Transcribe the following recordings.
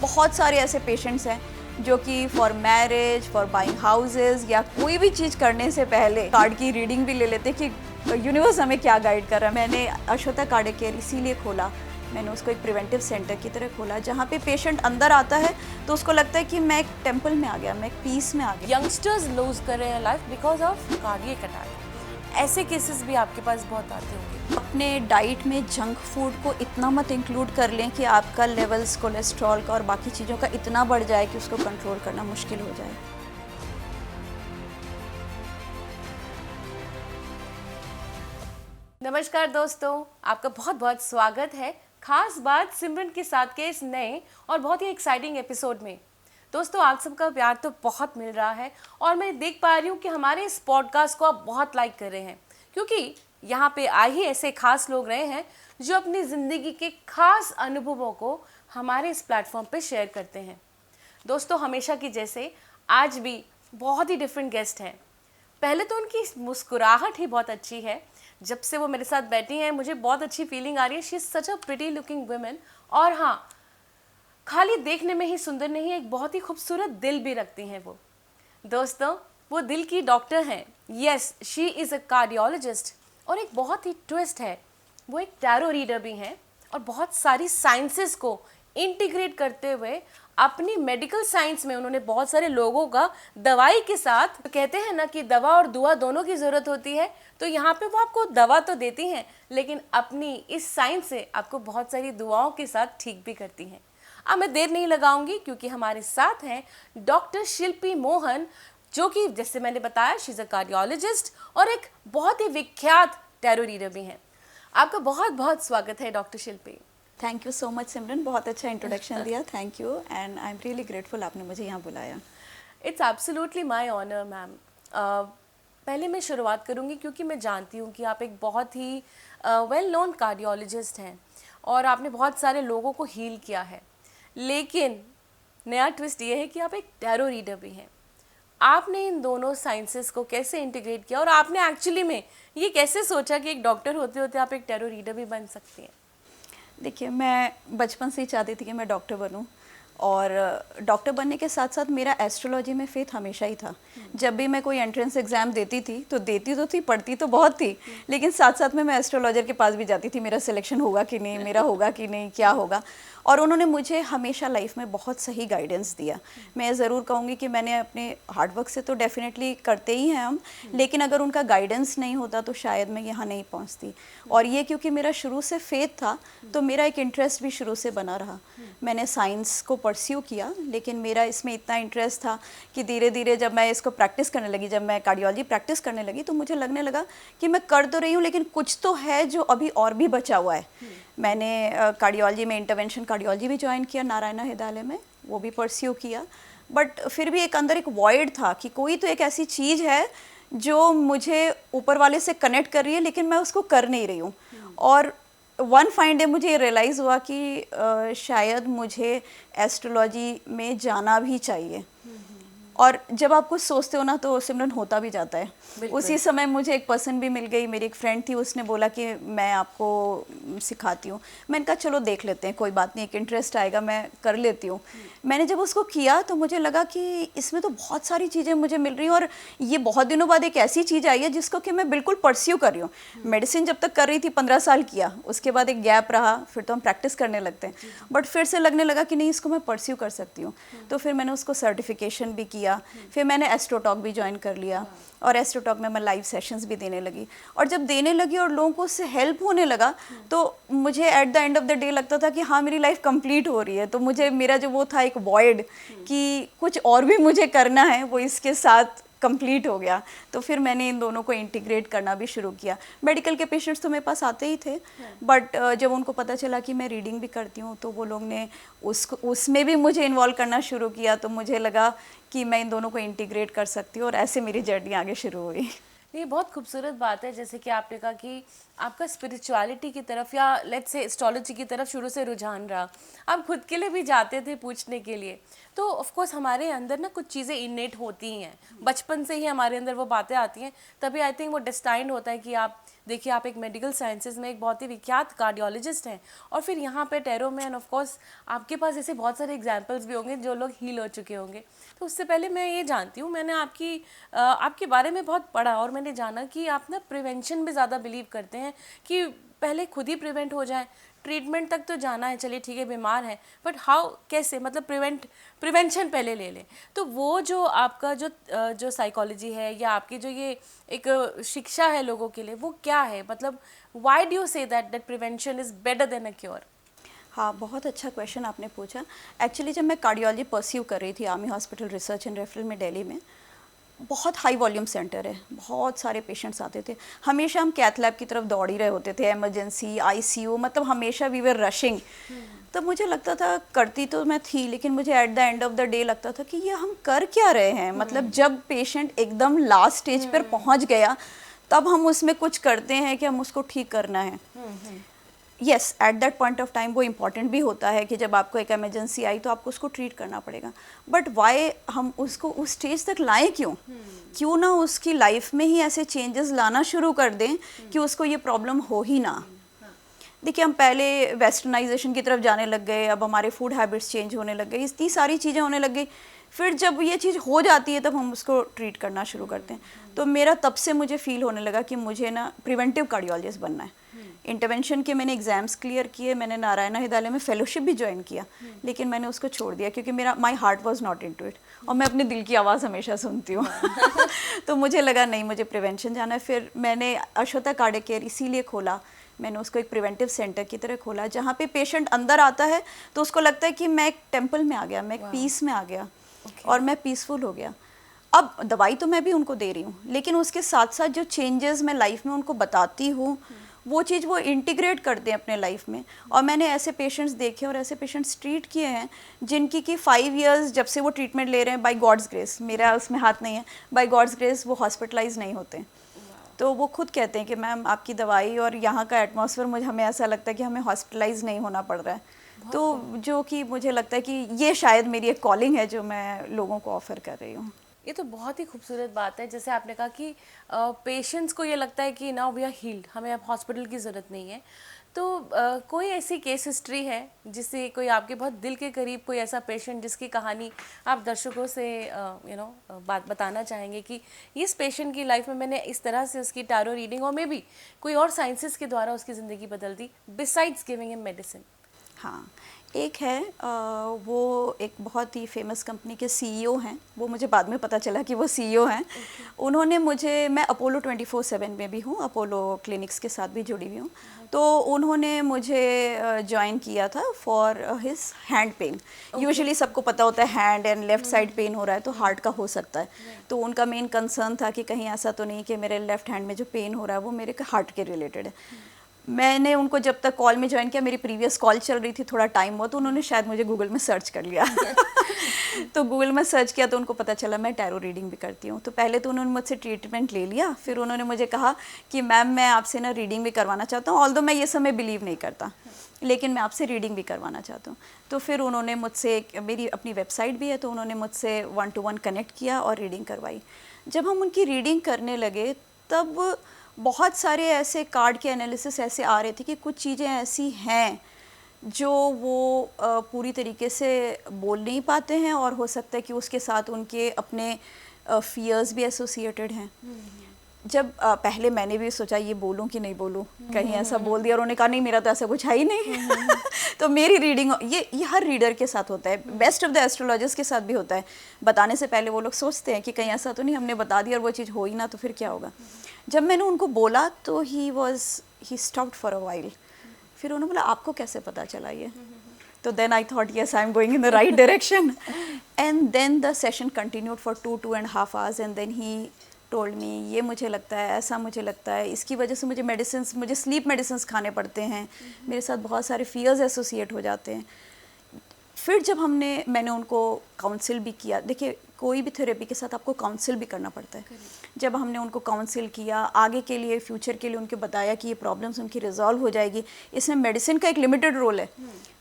बहुत सारे ऐसे पेशेंट्स हैं जो कि for marriage, for buying houses या कोई भी चीज़ करने से पहले कार्ड की रीडिंग भी ले लेते कि यूनिवर्स हमें क्या गाइड कर रहा है। मैंने अश्वता कार्डिक केयर इसीलिए खोला, मैंने उसको एक प्रिवेंटिव सेंटर की तरह खोला जहाँ पे पेशेंट अंदर आता है तो उसको लगता है कि मैं एक टेम्पल में आ गया, मैं एक पीस में आ गया। यंगस्टर्स लूज कर रहे हैं life because of cardiac attack. ऐसे केसेस भी आपके पास बहुत आते होंगे। अपने डाइट में जंक फूड को इतना मत इंक्लूड कर लें कि आपका लेवल्स कोलेस्ट्रॉल का और बाकी चीज़ों का इतना बढ़ जाए कि उसको कंट्रोल करना मुश्किल हो जाए। नमस्कार दोस्तों, आपका बहुत बहुत स्वागत है खास बात सिमरन के साथ के इस नए और बहुत ही एक्साइटिंग एपिसोड में। दोस्तों, आप सबका प्यार तो बहुत मिल रहा है और मैं देख पा रही हूँ कि हमारे इस पॉडकास्ट को आप बहुत लाइक कर रहे हैं, क्योंकि यहाँ पे आ ही ऐसे खास लोग रहे हैं जो अपनी ज़िंदगी के खास अनुभवों को हमारे इस प्लेटफॉर्म पे शेयर करते हैं। दोस्तों, हमेशा की जैसे आज भी बहुत ही डिफरेंट गेस्ट हैं। पहले तो उनकी मुस्कुराहट ही बहुत अच्छी है। जब से वो मेरे साथ बैठी हैं मुझे बहुत अच्छी फीलिंग आ रही है। She is such a pretty looking women. और हाँ, खाली देखने में ही सुंदर नहीं, एक बहुत ही खूबसूरत दिल भी रखती हैं वो। दोस्तों, वो दिल की डॉक्टर हैं। Yes, she is a cardiologist. और एक बहुत ही ट्विस्ट है, वो एक टैरो रीडर भी हैं और बहुत सारी साइंसेस को इंटीग्रेट करते हुए अपनी मेडिकल साइंस में उन्होंने बहुत सारे लोगों का दवाई के साथ, तो कहते हैं ना कि दवा और दुआ दोनों की ज़रूरत होती है, तो यहाँ पे वो आपको दवा तो देती हैं लेकिन अपनी इस साइंस से आपको बहुत सारी दुआओं के साथ ठीक भी करती हैं। अब मैं देर नहीं लगाऊंगी क्योंकि हमारे साथ हैं डॉक्टर शिल्पी मोहन, जो कि जैसे मैंने बताया शी इज़ अ कार्डियोलॉजिस्ट और एक बहुत ही विख्यात टैरो रीडर भी हैं। आपका बहुत बहुत स्वागत है doctor Shilpi. Thank you so much Simran, बहुत अच्छा इंट्रोडक्शन दिया, thank you and I am really grateful आपने मुझे यहाँ बुलाया। It's absolutely my honour ma'am. पहले मैं शुरुआत करूँगी क्योंकि मैं जानती हूँ कि आप एक बहुत ही वेल नोन कार्डियोलॉजिस्ट हैं और आपने बहुत सारे लोगों को हील किया है, लेकिन नया ट्विस्ट ये है कि आप एक टैरो रीडर भी हैं। आपने इन दोनों साइंसेस को कैसे इंटीग्रेट किया और आपने एक्चुअली में ये कैसे सोचा कि एक डॉक्टर होते होते आप एक टैरो रीडर भी बन सकती हैं? देखिए, मैं बचपन से ही चाहती थी कि मैं डॉक्टर बनूं और डॉक्टर बनने के साथ साथ मेरा एस्ट्रोलॉजी में फेथ हमेशा ही था। जब भी मैं कोई एंट्रेंस एग्ज़ाम देती तो थी, पढ़ती तो बहुत थी, लेकिन साथ साथ में मैं एस्ट्रोलॉजर के पास भी जाती थी, मेरा सिलेक्शन होगा कि नहीं, मेरा होगा कि नहीं, क्या होगा। और उन्होंने मुझे हमेशा लाइफ में बहुत सही गाइडेंस दिया। मैं ज़रूर कहूँगी कि मैंने अपने हार्डवर्क से तो डेफिनेटली करते ही हैं हम, लेकिन अगर उनका गाइडेंस नहीं होता तो शायद मैं यहाँ नहीं पहुँचती। और ये क्योंकि मेरा शुरू से फेथ था तो मेरा एक इंटरेस्ट भी शुरू से बना रहा। मैंने साइंस को परस्यू किया, लेकिन मेरा इसमें इतना इंटरेस्ट था कि धीरे धीरे जब मैं इसको प्रैक्टिस करने लगी, जब मैं कार्डियोलॉजी प्रैक्टिस करने लगी, तो मुझे लगने लगा कि मैं कर तो रही हूँ लेकिन कुछ तो है जो अभी और भी बचा हुआ है। मैंने कार्डियोलॉजी में इंटरवेंशन कार्डियोलॉजी भी ज्वाइन किया नारायणा हृदयालय में, वो भी परस्यू किया, बट फिर भी एक अंदर एक वॉइड था कि कोई तो एक ऐसी चीज़ है जो मुझे ऊपर वाले से कनेक्ट कर रही है लेकिन मैं उसको कर नहीं रही हूँ। और वन फाइन डे मुझे ये रियलाइज़ हुआ कि शायद मुझे एस्ट्रोलॉजी में जाना भी चाहिए। और जब आप कुछ सोचते हो ना तो सिमरन होता भी जाता है। उसी समय मुझे एक पर्सन भी मिल गई, मेरी एक फ्रेंड थी, उसने बोला कि मैं आपको सिखाती हूँ। मैंने कहा चलो देख लेते हैं, कोई बात नहीं, एक इंटरेस्ट आएगा, मैं कर लेती हूँ। मैंने जब उसको किया तो मुझे लगा कि इसमें तो बहुत सारी चीज़ें मुझे मिल रही हैं और ये बहुत दिनों बाद एक ऐसी चीज़ आई है जिसको कि मैं बिल्कुल परस्यू कर रही हूँ। मेडिसिन जब तक कर रही थी 15 साल किया, उसके बाद एक गैप रहा, फिर तो हम प्रैक्टिस करने लगते हैं, बट फिर से लगने लगा कि नहीं, इसको मैं परस्यू कर सकती हूँ। तो फिर मैंने उसको सर्टिफिकेशन भी किया, फिर मैंने एस्ट्रोटॉक भी ज्वाइन कर लिया और एस्ट्रोटॉक में मैं लाइव सेशंस भी देने लगी। और जब देने लगी और लोगों को उससे हेल्प होने लगा तो मुझे at the end of the day लगता था कि हाँ, मेरी लाइफ कंप्लीट हो रही है। तो मुझे मेरा जो वो था एक वॉइड कि कुछ और भी मुझे करना है, वो इसके साथ कंप्लीट हो गया। तो फिर मैंने इन दोनों को इंटीग्रेट करना भी शुरू किया। मेडिकल के पेशेंट्स तो मेरे पास आते ही थे, बट जब उनको पता चला कि मैं रीडिंग भी करती हूँ तो वो लोग ने उसमें भी मुझे इन्वॉल्व करना शुरू किया। तो मुझे लगा कि मैं इन दोनों को इंटीग्रेट कर सकती हूँ और ऐसे मेरी जर्नी आगे शुरू हुई। ये बहुत खूबसूरत बात है, जैसे कि आपने कहा कि आपका स्पिरिचुअलिटी की तरफ या लेट्स से एस्ट्रोलॉजी की तरफ शुरू से रुझान रहा, आप खुद के लिए भी जाते थे पूछने के लिए, तो ऑफ कोर्स हमारे अंदर ना कुछ चीज़ें इनेट होती हैं, बचपन से ही हमारे अंदर वो बातें आती हैं, तभी आई थिंक वो डिस्टाइंड होता है कि आप देखिए आप एक मेडिकल साइंसेज में एक बहुत ही विख्यात कार्डियोलॉजिस्ट हैं और फिर यहाँ पे टैरो में, एंड ऑफ कोर्स आपके पास ऐसे बहुत सारे एग्जांपल्स भी होंगे जो लोग हील हो चुके होंगे। तो उससे पहले मैं ये जानती हूँ, मैंने आपके बारे में बहुत पढ़ा और मैंने जाना कि आप ना प्रिवेंशन में ज़्यादा बिलीव करते हैं कि पहले खुद ही प्रिवेंट हो जाए, ट्रीटमेंट तक तो जाना है, चलिए ठीक है बीमार है, बट हाउ, कैसे, मतलब प्रिवेंशन पहले ले लें। तो वो जो आपका जो साइकोलॉजी है या आपकी जो ये एक शिक्षा है लोगों के लिए, वो क्या है, मतलब why do you say that prevention is better than a cure? हाँ, बहुत अच्छा क्वेश्चन आपने पूछा। एक्चुअली जब मैं कार्डियोलॉजी परस्यू कर रही थी army hospital research and referral में दिल्ली में, बहुत हाई वॉल्यूम सेंटर है, बहुत सारे पेशेंट्स आते थे, हमेशा हम कैथ लैब की तरफ दौड़ ही रहे होते थे, इमरजेंसी, आईसीयू, मतलब हमेशा वी वर रशिंग। तो मुझे लगता था, करती तो मैं थी, लेकिन मुझे at the end of the day लगता था कि ये हम कर क्या रहे हैं, मतलब जब पेशेंट एकदम लास्ट स्टेज पर पहुंच गया तब हम उसमें कुछ करते हैं कि हम उसको ठीक करना है। Yes, at that point of time वो इम्पॉर्टेंट भी होता है कि जब आपको एक इमरजेंसी आई तो आपको उसको ट्रीट करना पड़ेगा, बट वाई हम उसको उस स्टेज तक लाएं क्यों ना उसकी लाइफ में ही ऐसे चेंजेस लाना शुरू कर दें कि उसको ये प्रॉब्लम हो ही ना। देखिए, हम पहले वेस्टर्नाइजेशन की तरफ जाने लग गए, अब हमारे फूड हैबिट्स चेंज होने लग गए, इतनी सारी चीज़ें होने लग गई, फिर जब ये चीज़ हो जाती है तब हम उसको ट्रीट करना शुरू करते हैं। तो मेरा तब से मुझे फील होने लगा कि मुझे ना प्रिवेंटिव कार्डियोलॉजिस्ट बनना है। इंटरवेंशन के मैंने एग्ज़ाम्स क्लियर किए, मैंने नारायणा हृदयालय में फेलोशिप भी ज्वाइन किया, लेकिन मैंने उसको छोड़ दिया क्योंकि मेरा my heart was not into it, और मैं अपने दिल की आवाज़ हमेशा सुनती हूँ। तो मुझे लगा नहीं, मुझे प्रिवेंशन जाना है। फिर मैंने अश्वता कार्डियक केयर इसीलिए खोला, मैंने उसको एक प्रिवेंटिव सेंटर की तरह खोला, जहाँ पे पेशेंट अंदर आता है तो उसको लगता है कि मैं एक टेम्पल में आ गया, मैं एक पीस में आ गया, और मैं पीसफुल हो गया। अब दवाई तो मैं भी उनको दे रही हूँ, लेकिन उसके साथ साथ जो चेंजेस मैं लाइफ में उनको बताती हूँ, वो चीज़ वो इंटीग्रेट करते हैं अपने लाइफ में। और मैंने ऐसे पेशेंट्स देखे और ऐसे पेशेंट्स ट्रीट किए हैं जिनकी कि 5 इयर्स जब से वो ट्रीटमेंट ले रहे हैं, बाय गॉड्स ग्रेस, मेरा उसमें हाथ नहीं है, बाय गॉड्स ग्रेस वो हॉस्पिटलाइज नहीं होते। तो वो खुद कहते हैं कि मैम आपकी दवाई और यहाँ का एटमॉस्फेयर, मुझे हमें ऐसा लगता है कि हमें हॉस्पिटलाइज नहीं होना पड़ रहा है। तो जो कि मुझे लगता है कि ये शायद मेरी एक कॉलिंग है जो मैं लोगों को ऑफ़र कर रही हूँ। ये तो बहुत ही खूबसूरत बात है, जैसे आपने कहा कि पेशेंट्स को ये लगता है कि नाउ वी आर हील्ड, हमें अब हॉस्पिटल की ज़रूरत नहीं है। तो कोई ऐसी केस हिस्ट्री है जिससे कोई आपके बहुत दिल के करीब कोई ऐसा पेशेंट जिसकी कहानी आप दर्शकों से बात बताना चाहेंगे कि इस पेशेंट की लाइफ में मैंने इस तरह से उसकी टैरो रीडिंग और मे बी कोई और साइंसेस के द्वारा उसकी ज़िंदगी बदल दी बिसाइड्स गिविंग हिम मेडिसिन? हाँ, एक है, वो एक बहुत ही फेमस कंपनी के सीईओ हैं, वो मुझे बाद में पता चला कि वो सीईओ हैं। उन्होंने मुझे, मैं अपोलो 24/7 में भी हूँ, अपोलो क्लिनिक्स के साथ भी जुड़ी हुई हूँ, तो उन्होंने मुझे ज्वाइन किया था for his hand pain. Usually सबको पता होता है hand and left side pain हो रहा है तो हार्ट का हो सकता है, तो उनका मेन कंसर्न था कि कहीं ऐसा तो नहीं कि मेरे लेफ्ट हैंड में जो पेन हो रहा है वो मेरे हार्ट के रिलेटेड है। मैंने उनको जब तक कॉल में ज्वाइन किया, मेरी प्रीवियस कॉल चल रही थी, थोड़ा टाइम हुआ तो उन्होंने शायद मुझे गूगल में सर्च कर लिया। तो गूगल में सर्च किया तो उनको पता चला मैं टैरो रीडिंग भी करती हूँ। तो पहले तो उन्होंने मुझसे ट्रीटमेंट ले लिया, फिर उन्होंने मुझे कहा कि मैम मैं आपसे ना रीडिंग भी करवाना चाहता हूँ, ऑल्दो मैं ये सब में बिलीव नहीं करता, लेकिन मैं आपसे रीडिंग भी करवाना चाहता हूँ। तो फिर उन्होंने मुझसे, मेरी अपनी वेबसाइट भी है, तो उन्होंने मुझसे 1-to-1 कनेक्ट किया और रीडिंग करवाई। जब हम उनकी रीडिंग करने लगे तब बहुत सारे ऐसे कार्ड के एनालिसिस ऐसे आ रहे थे कि कुछ चीज़ें ऐसी हैं जो वो पूरी तरीके से बोल नहीं पाते हैं, और हो सकता है कि उसके साथ उनके अपने फियर्स भी एसोसिएटेड हैं। जब पहले मैंने भी सोचा ये बोलूं कि नहीं बोलूं, कहीं ऐसा बोल दिया और उन्होंने कहा नहीं मेरा तो ऐसा कुछ है ही नहीं। तो मेरी रीडिंग, ये हर रीडर के साथ होता है, बेस्ट ऑफ द एस्ट्रोलॉजर्स के साथ भी होता है। बताने से पहले वो लोग सोचते हैं कि कहीं ऐसा तो नहीं हमने बता दिया और वो चीज़ हो ही ना तो फिर क्या होगा। जब मैंने उनको बोला तो he stopped for a while. फिर उन्होंने बोला आपको कैसे पता चला ये? तो then I thought yes I am going in the right direction, and then the session continued for 2.5 hours, and then he told me ये मुझे लगता है, ऐसा मुझे लगता है, इसकी वजह से मुझे स्लीप मेडिसिन खाने पड़ते हैं, मेरे साथ बहुत सारे फियर्स एसोसिएट हो जाते हैं। फिर जब मैंने उनको काउंसिल भी किया, देखिए कोई भी थेरेपी के साथ आपको काउंसिल भी करना पड़ता है, जब हमने उनको काउंसिल किया, आगे के लिए फ्यूचर के लिए उनको बताया कि ये प्रॉब्लम्स उनकी रिजॉल्व हो जाएगी, इसमें मेडिसिन का एक लिमिटेड रोल है,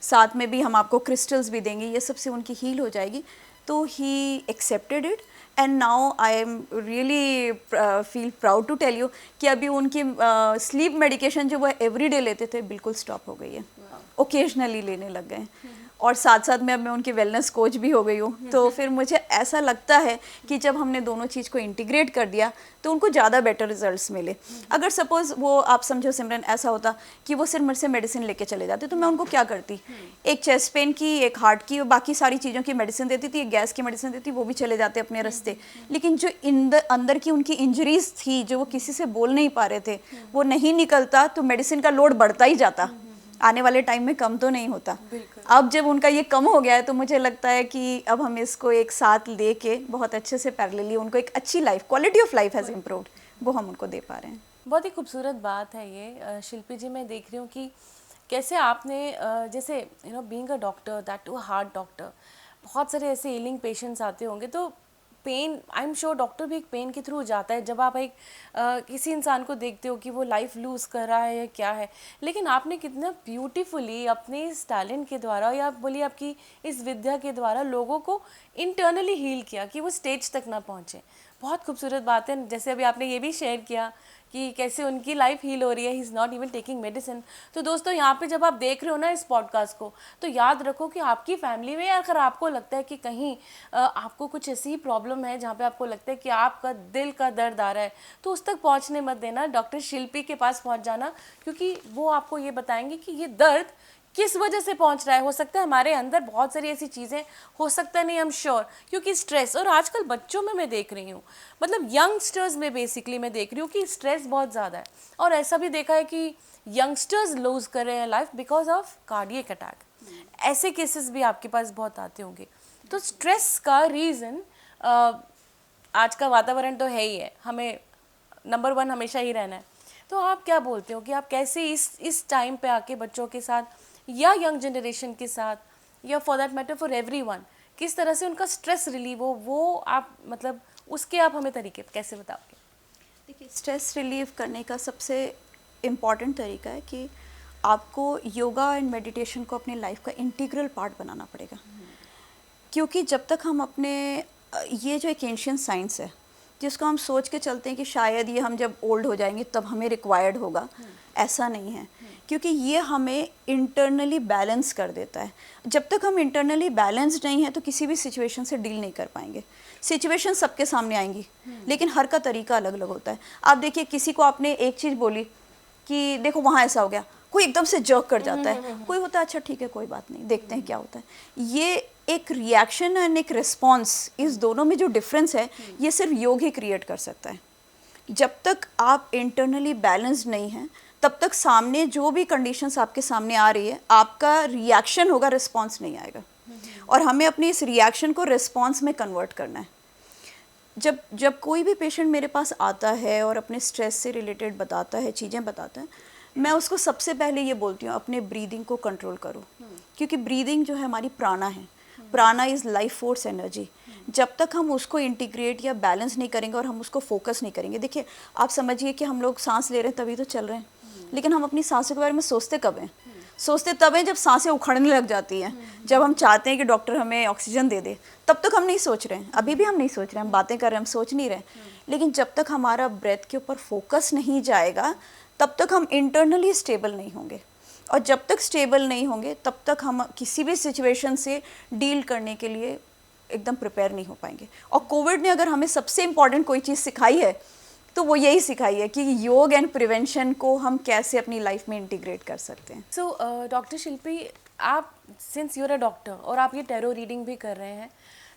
साथ में भी हम आपको क्रिस्टल्स भी देंगे, ये सबसे उनकी हील हो जाएगी। तो he accepted it and now I am really feel proud to tell you कि अभी उनकी स्लीप मेडिकेशन जो वो एवरीडे लेते थे बिल्कुल स्टॉप हो गई है, ओकेजनली लेने लग गए हैं। और साथ साथ में अब मैं उनकी वेलनेस कोच भी हो गई हूँ। तो फिर मुझे ऐसा लगता है कि जब हमने दोनों चीज़ को इंटीग्रेट कर दिया तो उनको ज़्यादा बेटर रिजल्ट्स मिले। अगर सपोज़ वो आप समझो सिमरन ऐसा होता कि वो सिर्फ मेरे से मेडिसिन लेके चले जाते तो मैं उनको क्या करती, एक चेस्ट पेन की, एक हार्ट की और बाकी सारी चीज़ों की मेडिसिन देती थी, एक गैस की मेडिसिन देती, वो भी चले जाते अपने रास्ते। लेकिन जो अंदर की उनकी इंजरीज थी जो वो किसी से बोल नहीं पा रहे थे, वो नहीं निकलता तो मेडिसिन का लोड बढ़ता ही जाता, आने वाले टाइम में कम तो नहीं होता। अब जब उनका ये कम हो गया है तो मुझे लगता है कि अब हम इसको एक साथ लेके बहुत अच्छे से पैरेलली उनको एक अच्छी life, quality of life has improved, वो हम उनको दे पा रहे हैं। बहुत ही खूबसूरत बात है ये शिल्पी जी। मैं देख रही हूँ कि कैसे आपने जैसे being a doctor, that to heart doctor, बहुत सारे ऐसे इलिंग पेशेंट्स आते होंगे, तो pain, I am sure doctor भी एक पेन के थ्रू जाता है जब आप एक किसी इंसान को देखते हो कि वो लाइफ लूज़ कर रहा है या क्या है। लेकिन आपने कितना ब्यूटीफुली अपने इस टैलेंट के द्वारा या बोलिए आपकी इस विद्या के द्वारा लोगों को इंटरनली हील किया कि वो स्टेज तक ना पहुँचे। बहुत खूबसूरत बात है। जैसे अभी आपने ये भी शेयर किया कि कैसे उनकी लाइफ हील हो रही है, he is not even taking medicine. तो दोस्तों यहाँ पे जब आप देख रहे हो ना इस पॉडकास्ट को, तो याद रखो कि आपकी फैमिली में अगर आपको लगता है कि कहीं आपको कुछ ऐसी प्रॉब्लम है जहाँ पे आपको लगता है कि आपका दिल का दर्द आ रहा है, तो उस तक पहुँचने मत देना, डॉक्टर शिल्पी के पास पहुँच जाना, क्योंकि वो आपको ये बताएंगे कि ये दर्द किस वजह से पहुंच रहा है। हो सकता है हमारे अंदर बहुत सारी ऐसी चीज़ें, हो सकता नहीं, हम श्योर, क्योंकि स्ट्रेस, और आजकल बच्चों में मैं देख रही हूँ, मतलब यंगस्टर्स में बेसिकली मैं देख रही हूँ कि स्ट्रेस बहुत ज़्यादा है। और ऐसा भी देखा है कि यंगस्टर्स लूज कर रहे हैं life because of cardiac attack. ऐसे केसेस भी आपके पास बहुत आते होंगे। तो स्ट्रेस का रीज़न आज का वातावरण तो है ही है, हमें नंबर 1 हमेशा ही रहना है। तो आप क्या बोलते हो कि आप कैसे इस टाइम पे आके बच्चों के साथ या यंग जनरेशन के साथ या for that matter for everyone, किस तरह से उनका स्ट्रेस रिलीव हो, वो आप मतलब उसके आप हमें तरीके कैसे बताओगे? देखिए, स्ट्रेस रिलीव करने का सबसे इम्पॉर्टेंट तरीका है कि आपको योगा एंड मेडिटेशन को अपने लाइफ का इंटीग्रल पार्ट बनाना पड़ेगा। क्योंकि जब तक हम अपने ये जो एक एंशिएंट साइंस है जिसको हम सोच के चलते हैं कि शायद ये हम जब ओल्ड हो जाएंगे तब हमें रिक्वायर्ड होगा, ऐसा नहीं है। क्योंकि ये हमें इंटरनली बैलेंस कर देता है। जब तक हम इंटरनली बैलेंस्ड नहीं है तो किसी भी सिचुएशन से डील नहीं कर पाएंगे। सिचुएशन सबके सामने आएंगी लेकिन हर का तरीका अलग अलग होता है। आप देखिए, किसी को आपने एक चीज़ बोली कि देखो वहाँ ऐसा हो गया, कोई एकदम से जर्क कर जाता है, कोई होता है अच्छा ठीक है कोई बात नहीं, देखते हैं क्या होता है। ये एक रिएक्शन एंड एक रिस्पॉन्स, इस दोनों में जो डिफरेंस है ये सिर्फ योग ही क्रिएट कर सकता है। जब तक आप इंटरनली बैलेंस्ड नहीं हैं तब तक सामने जो भी कंडीशंस आपके सामने आ रही है आपका रिएक्शन होगा, रिस्पॉन्स नहीं आएगा। और हमें अपनी इस रिएक्शन को रिस्पॉन्स में कन्वर्ट करना है। जब कोई भी पेशेंट मेरे पास आता है और अपने स्ट्रेस से रिलेटेड बताता है, चीज़ें बताता है, मैं उसको सबसे पहले ये बोलती हूँ अपने ब्रीदिंग को कंट्रोल करो। क्योंकि ब्रीदिंग जो है हमारी प्राणा है, प्राणा इज़ लाइफ फोर्स एनर्जी। जब तक हम उसको इंटीग्रेट या बैलेंस नहीं करेंगे और हम उसको फोकस नहीं करेंगे, देखिए आप समझिए कि हम लोग सांस ले रहे हैं तभी तो चल रहे हैं, लेकिन हम अपनी सांसों के बारे में सोचते कब हैं? सोचते तब हैं जब सांसें उखड़ने लग जाती हैं, जब हम चाहते हैं कि डॉक्टर हमें ऑक्सीजन दे दे, तब तक हम नहीं सोच रहे हैं। अभी भी हम नहीं सोच रहे हैं, हम बातें कर रहे हैं, हम सोच नहीं रहे हैं। लेकिन जब तक हमारा ब्रेथ के ऊपर फोकस नहीं जाएगा तब तक हम इंटरनली स्टेबल नहीं होंगे। और जब तक स्टेबल नहीं होंगे तब तक हम किसी भी सिचुएशन से डील करने के लिए एकदम प्रिपेयर नहीं हो पाएंगे। और कोविड ने अगर हमें सबसे इम्पॉर्टेंट कोई चीज़ सिखाई है तो वो यही सिखाई है कि योग एंड प्रिवेंशन को हम कैसे अपनी लाइफ में इंटीग्रेट कर सकते हैं। सो डॉक्टर शिल्पी, आप सिंस यूर अ डॉक्टर और आप ये टैरो रीडिंग भी कर रहे हैं,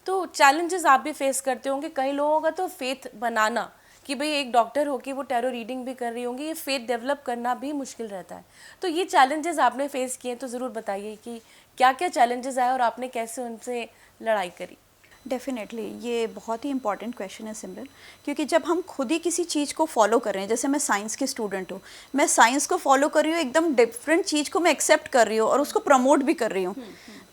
तो चैलेंजेस आप भी फेस करते होंगे। कई लोगों का तो फेथ बनाना कि भाई एक डॉक्टर हो के वो टैरो रीडिंग भी कर रही होंगी, ये फेथ डेवलप करना भी मुश्किल रहता है। तो ये चैलेंजेस आपने फेस किए तो ज़रूर बताइए कि क्या क्या चैलेंजेस आए और आपने कैसे उनसे लड़ाई करी। डेफिनेटली ये बहुत ही इंपॉर्टेंट क्वेश्चन है सिमरन, क्योंकि जब हम खुद ही किसी चीज़ को फॉलो कर रहे हैं, जैसे मैं साइंस की स्टूडेंट हूँ, मैं साइंस को फॉलो कर रही हूँ, एकदम डिफरेंट चीज़ को मैं एक्सेप्ट कर रही हूँ और उसको प्रमोट भी कर रही हूँ।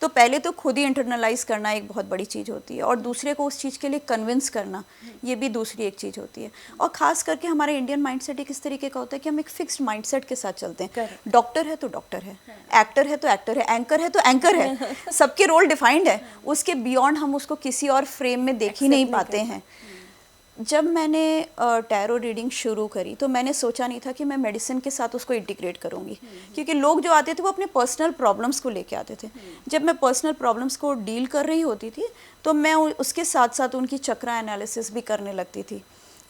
तो पहले तो खुद ही इंटरनलाइज करना एक बहुत बड़ी चीज़ होती है, और दूसरे को उस चीज़ के लिए कन्विंस करना ये भी दूसरी एक चीज़ होती है। और ख़ास करके हमारा इंडियन माइंडसेट एक इस तरीके का होता है कि हम एक फिक्स्ड माइंडसेट के साथ चलते हैं। डॉक्टर है तो डॉक्टर है, एक्टर है तो एक्टर है, एंकर है तो एंकर है, सबके रोल डिफाइंड है, उसके बियॉन्ड हम उसको किसी और फ्रेम में देख ही नहीं पाते हैं। जब मैंने टैरो रीडिंग शुरू करी तो मैंने सोचा नहीं था कि मैं मेडिसिन के साथ उसको इंटीग्रेट करूँगी, क्योंकि लोग जो आते थे वो अपने पर्सनल प्रॉब्लम्स को लेके आते थे। जब मैं पर्सनल प्रॉब्लम्स को डील कर रही होती थी तो मैं उसके साथ साथ उनकी चक्रा एनालिसिस भी करने लगती थी।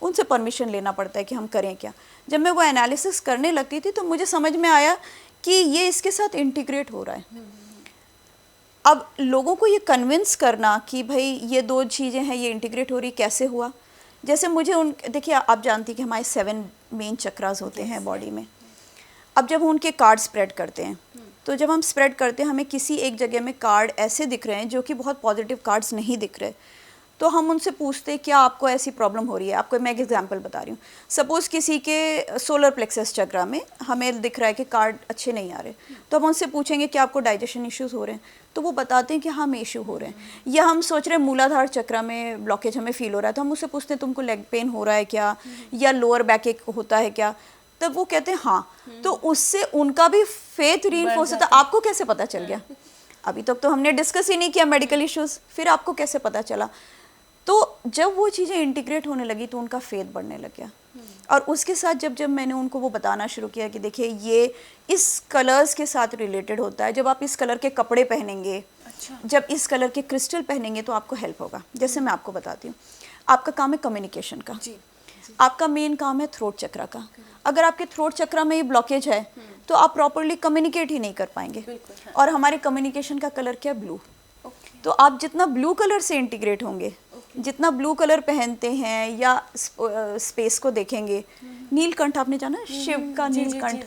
उनसे परमिशन लेना पड़ता है कि हम करें क्या। जब मैं वो एनालिसिस करने लगती थी तो मुझे समझ में आया कि ये इसके साथ इंटीग्रेट हो रहा है। अब लोगों को ये कन्विंस करना कि भाई ये दो चीज़ें हैं, ये इंटीग्रेट हो रही, कैसे हुआ। जैसे मुझे देखिए आप जानती हैं कि हमारे 7 मेन चक्रास होते हैं बॉडी में। अब जब हम उनके कार्ड स्प्रेड करते हैं तो जब हम स्प्रेड करते हैं हमें किसी एक जगह में कार्ड ऐसे दिख रहे हैं जो कि बहुत पॉजिटिव कार्ड्स नहीं दिख रहे, तो हम उनसे पूछते हैं क्या आपको ऐसी प्रॉब्लम हो रही है। आपको मैं एक एग्जांपल बता रही हूँ। सपोज़ किसी के सोलर प्लेक्सस चक्रा में हमें दिख रहा है कि कार्ड अच्छे नहीं आ रहे, तो हम उनसे पूछेंगे कि आपको डाइजेशन इश्यूज़ हो रहे हैं, तो वो बताते हैं कि हाँ, इशू हो रहे हैं। या हम सोच रहे हैं मूलाधार चक्रा में ब्लॉकेज हमें फील हो रहा है, तो हम उससे पूछते हैं तुमको लेग पेन हो रहा है क्या, या लोअर बैक एक होता है क्या, तब वो कहते हैं हाँ। तो उससे उनका भी फेथ रीइंफोर्स होता है। आपको कैसे पता चल गया? अभी तक तो हमने डिस्कस ही नहीं किया मेडिकल इश्यूज़, फिर आपको कैसे पता चला? तो जब वो चीज़ें इंटीग्रेट होने लगी तो उनका फेथ बढ़ने लग गया। और उसके साथ जब जब मैंने उनको वो बताना शुरू किया कि देखिए ये इस कलर्स के साथ रिलेटेड होता है, जब आप इस कलर के कपड़े पहनेंगे, जब इस कलर के क्रिस्टल पहनेंगे तो आपको हेल्प होगा। जैसे मैं आपको बताती हूँ, आपका काम है कम्युनिकेशन का, आपका मेन काम है थ्रोट चक्रा का। अगर आपके थ्रोट चक्रा में ये ब्लॉकेज है तो आप प्रॉपरली कम्युनिकेट ही नहीं कर पाएंगे। और हमारे कम्युनिकेशन का कलर क्या है? ब्लू। तो आप जितना ब्लू कलर से इंटीग्रेट होंगे, जितना ब्लू कलर पहनते हैं या स्पेस को देखेंगे, नीलकंठ आपने जाना, शिव का नीलकंठ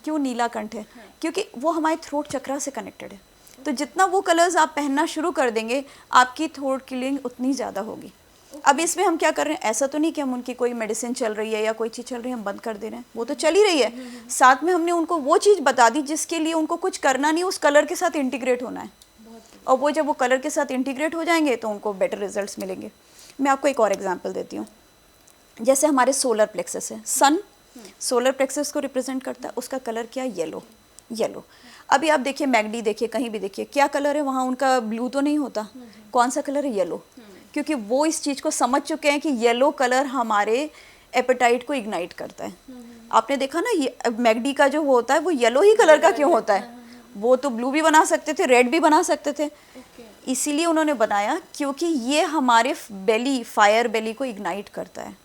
क्यों नीला कंठ है? क्योंकि वो हमारे थ्रोट चक्रा से कनेक्टेड है। तो जितना वो कलर्स आप पहनना शुरू कर देंगे, आपकी थ्रोट क्लीनिंग उतनी ज़्यादा होगी। अब इसमें हम क्या कर रहे हैं, ऐसा तो नहीं कि हम उनकी कोई मेडिसिन चल रही है या कोई चीज़ चल रही है हम बंद कर दे रहे हैं, वो तो चल ही रही है। साथ में हमने उनको वो चीज़ बता दी जिसके लिए उनको कुछ करना नहीं, उस कलर के साथ इंटीग्रेट होना है। और वो जब वो कलर के साथ इंटीग्रेट हो जाएंगे तो उनको बेटर रिजल्ट्स मिलेंगे। मैं आपको एक और एग्जांपल देती हूँ। जैसे हमारे सोलर प्लेक्सस है, सन सोलर प्लेक्सस को रिप्रेजेंट करता है, उसका कलर क्या है? येलो। येलो। अभी आप देखिए, मैगडी देखिए, कहीं भी देखिए, क्या कलर है वहाँ? उनका ब्लू तो नहीं होता, कौन सा कलर है? येलो। क्योंकि वो इस चीज़ को समझ चुके हैं कि येलो कलर हमारे एपेटाइट को इग्नाइट करता है। आपने देखा ना, ये मैगडी का जो होता है वो येलो ही कलर का क्यों होता है? वो तो ब्लू भी बना सकते थे, रेड भी बना सकते थे। इसीलिए उन्होंने बनाया क्योंकि ये हमारे बेली, फायर बेली को इग्नाइट करता है।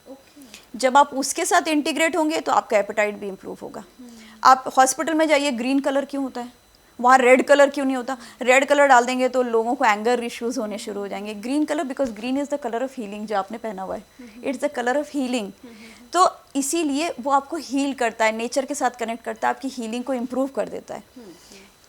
जब आप उसके साथ इंटीग्रेट होंगे तो आपका एपेटाइट भी इम्प्रूव होगा। आप हॉस्पिटल में जाइए, ग्रीन कलर क्यों होता है? वहाँ रेड कलर क्यों नहीं होता? रेड कलर डाल देंगे तो लोगों को एंगर इश्यूज होने शुरू हो जाएंगे। Green colour, because green is the colour of healing, जो आपने पहना हुआ है, it's the colour of healing. तो इसीलिए वो आपको हील करता है, नेचर के साथ कनेक्ट करता है, आपकी हीलिंग को इम्प्रूव कर देता है।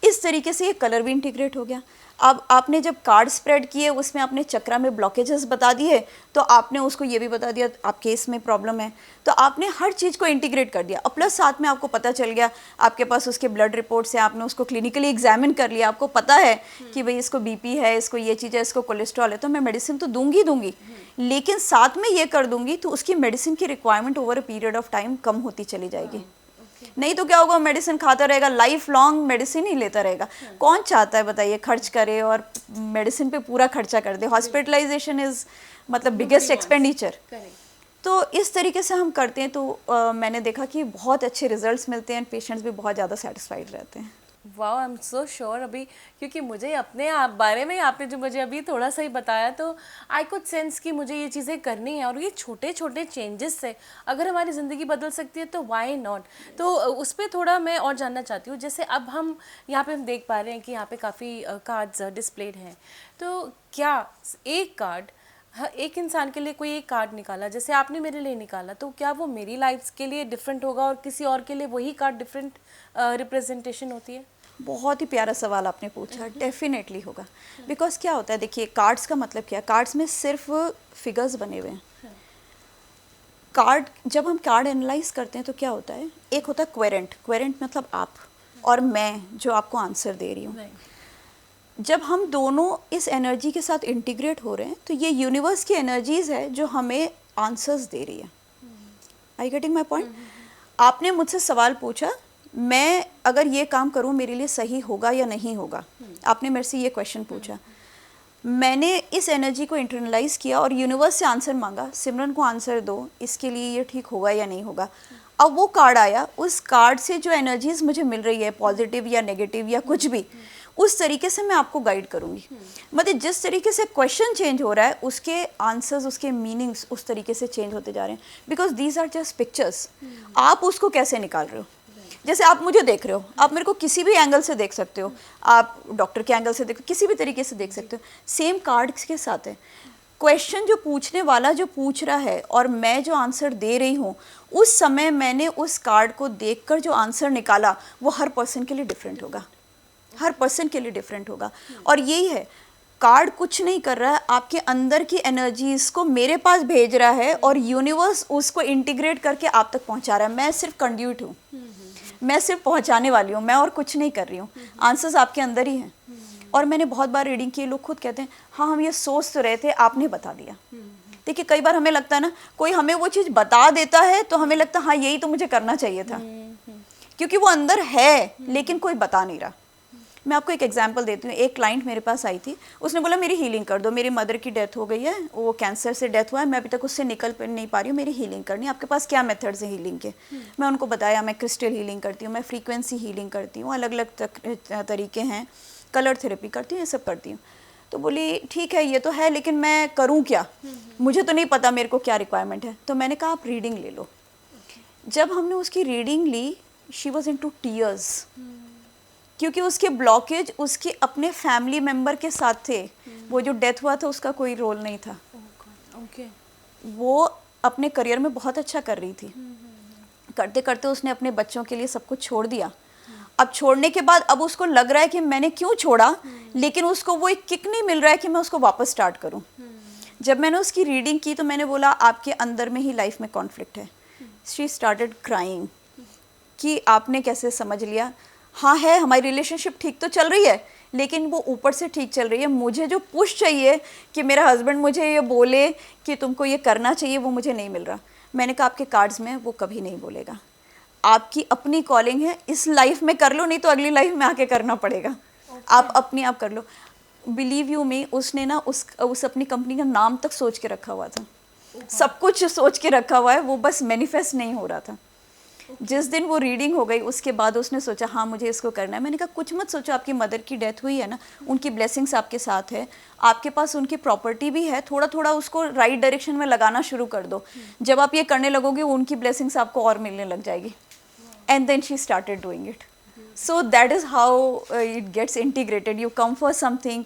इस तरीके से ये कलर भी इंटीग्रेट हो गया। अब आपने जब कार्ड स्प्रेड किए, उसमें आपने चक्रा में ब्लॉकेजेस बता दिए, तो आपने उसको ये भी बता दिया आपके इसमें प्रॉब्लम है, तो आपने हर चीज़ को इंटीग्रेट कर दिया। और प्लस साथ में आपको पता चल गया, आपके पास उसके ब्लड रिपोर्ट्स है, आपने उसको क्लिनिकली एग्जामिन कर लिया, आपको पता है कि भाई इसको बीपी है, इसको ये चीज़ है, इसको कोलेस्ट्रॉल है, तो मैं मेडिसिन तो दूंगी, लेकिन साथ में ये कर दूंगी तो उसकी मेडिसिन की requirement over a period of time कम होती चली जाएगी। नहीं तो क्या होगा, मेडिसिन खाता रहेगा, लाइफ लॉन्ग मेडिसिन ही लेता रहेगा। कौन चाहता है बताइए खर्च करे और मेडिसिन पे पूरा खर्चा कर दे? हॉस्पिटलाइजेशन इज मतलब बिगेस्ट एक्सपेंडिचर। तो इस तरीके से हम करते हैं तो मैंने देखा कि बहुत अच्छे रिजल्ट्स मिलते हैं, पेशेंट्स भी बहुत ज़्यादा सेटिस्फाइड रहते हैं। Wow, I am so sure. अभी क्योंकि मुझे अपने आप बारे में आपने जो मुझे अभी थोड़ा सा ही बताया, तो आई कुड सेंस कि मुझे ये चीज़ें करनी है, और ये छोटे छोटे चेंजेस से अगर हमारी ज़िंदगी बदल सकती है तो वाई नॉट। तो उस पर थोड़ा मैं और जानना चाहती हूँ। जैसे अब हम यहाँ पे हम देख पा रहे हैं कि यहाँ पे काफ़ी कार्ड्स डिस्प्लेड हैं, तो क्या एक कार्ड एक इंसान के लिए कोई एक कार्ड निकाला, जैसे आपने मेरे लिए निकाला, तो क्या वो मेरी लाइफ के लिए डिफरेंट होगा और किसी और के लिए वही कार्ड डिफरेंट रिप्रेजेंटेशन होती है? बहुत ही प्यारा सवाल आपने पूछा। डेफिनेटली होगा, बिकॉज क्या होता है, देखिए कार्ड्स का मतलब क्या है? कार्ड्स में सिर्फ फिगर्स बने हुए हैं। कार्ड, जब हम कार्ड एनालाइज करते हैं तो क्या होता है, एक होता है क्वेरेंट। क्वेरेंट मतलब आप और मैं जो आपको आंसर दे रही हूँ। जब हम दोनों इस एनर्जी के साथ इंटीग्रेट हो रहे हैं तो ये यूनिवर्स की एनर्जीज है जो हमें आंसर्स दे रही है। I getting my point? आपने मुझसे सवाल पूछा, मैं अगर ये काम करूँ मेरे लिए सही होगा या नहीं होगा, आपने मेरे से ये क्वेश्चन पूछा, मैंने इस एनर्जी को इंटरनलाइज किया और यूनिवर्स से आंसर मांगा, सिमरन को आंसर दो, इसके लिए ये ठीक होगा या नहीं होगा। अब वो कार्ड आया, उस कार्ड से जो एनर्जीज मुझे मिल रही है, पॉजिटिव या नेगेटिव या कुछ भी, उस तरीके से मैं आपको गाइड करूँगी। मतलब जिस तरीके से क्वेश्चन चेंज हो रहा है उसके आंसर्स, उसके मीनिंग्स उस तरीके से चेंज होते जा रहे हैं, because these are just pictures. आप उसको कैसे निकाल रहे हो? जैसे आप मुझे देख रहे हो, आप मेरे को किसी भी एंगल से देख सकते हो, आप डॉक्टर के एंगल से देखो, किसी भी तरीके से देख सकते हो। सेम कार्ड्स के साथ है, क्वेश्चन जो पूछने वाला जो पूछ रहा है और मैं जो आंसर दे रही हूँ, उस समय मैंने उस कार्ड को देखकर जो आंसर निकाला वो हर पर्सन के लिए डिफरेंट होगा, हर पर्सन के लिए डिफरेंट होगा। और यही है, कार्ड कुछ नहीं कर रहा है, आपके अंदर की एनर्जीज को मेरे पास भेज रहा है और यूनिवर्स उसको इंटीग्रेट करके आप तक पहुंचा रहा है। मैं सिर्फ कंड्यूट हूँ, मैं सिर्फ पहुंचाने वाली हूँ, मैं और कुछ नहीं कर रही हूँ। आंसर्स आपके अंदर ही हैं। और मैंने बहुत बार रीडिंग की, लोग खुद कहते हैं हाँ हम ये सोच तो रहे थे, आपने बता दिया। देखिए कई बार हमें लगता है ना, कोई हमें वो चीज़ बता देता है तो हमें लगता है हाँ यही तो मुझे करना चाहिए था, क्योंकि वो अंदर है लेकिन कोई बता नहीं रहा। मैं आपको एक एग्जांपल देती हूँ। एक क्लाइंट मेरे पास आई थी, उसने बोला मेरी हीलिंग कर दो, मेरी मदर की डेथ हो गई है, वो कैंसर से डेथ हुआ है, मैं अभी तक उससे निकल नहीं पा रही हूँ, मेरी हीलिंग करनी है, आपके पास क्या मेथड्स हैं हीलिंग के? मैं उनको बताया, मैं क्रिस्टल हीलिंग करती हूँ, मैं फ्रीक्वेंसी हीलिंग करती हूँ, अलग अलग तरीके हैं, कलर थेरेपी करती हूँ, ये सब करती हूँ। तो बोली ठीक है ये तो है, लेकिन मैं करूँ क्या, मुझे तो नहीं पता मेरे को क्या रिक्वायरमेंट है। तो मैंने कहा आप रीडिंग ले लो। जब हमने उसकी रीडिंग ली, she was into tears, क्योंकि उसके ब्लॉकेज उसके अपने फैमिली मेम्बर के साथ थे। वो जो डेथ हुआ था उसका कोई रोल नहीं था। वो अपने करियर में बहुत अच्छा कर रही थी, करते करते उसने अपने बच्चों के लिए सब कुछ छोड़ दिया। अब छोड़ने के बाद अब उसको लग रहा है कि मैंने क्यों छोड़ा, लेकिन उसको वो एक किक नहीं मिल रहा है कि मैं उसको वापस स्टार्ट करूं। जब मैंने उसकी रीडिंग की तो मैंने बोला आपके अंदर में ही लाइफ में कॉन्फ्लिक्ट है। शी स्टार्टेड क्राइंग कि आपने कैसे समझ लिया? हाँ है, हमारी रिलेशनशिप ठीक तो चल रही है, लेकिन वो ऊपर से ठीक चल रही है। मुझे जो पुश चाहिए कि मेरा हस्बैंड मुझे ये बोले कि तुमको ये करना चाहिए, वो मुझे नहीं मिल रहा। मैंने कहा आपके कार्ड्स में वो कभी नहीं बोलेगा, आपकी अपनी कॉलिंग है, इस लाइफ में कर लो, नहीं तो अगली लाइफ में आके करना पड़ेगा। आप अपने आप कर लो। बिलीव यू मी, उसने ना उस अपनी कंपनी का नाम तक सोच के रखा हुआ था, सब कुछ सोच के रखा हुआ है, वो बस मैनिफेस्ट नहीं हो रहा था। जिस दिन वो रीडिंग हो गई उसके बाद उसने सोचा हाँ मुझे इसको करना है। मैंने कहा कुछ मत सोचो, आपकी मदर की डेथ हुई है ना, उनकी ब्लेसिंग्स आपके साथ है, आपके पास उनकी प्रॉपर्टी भी है, थोड़ा थोड़ा उसको राइट डायरेक्शन में लगाना शुरू कर दो। जब आप ये करने लगोगे उनकी ब्लेसिंग्स आपको और मिलने लग जाएगी। And then she started doing it. So that is how it gets integrated. You come for something.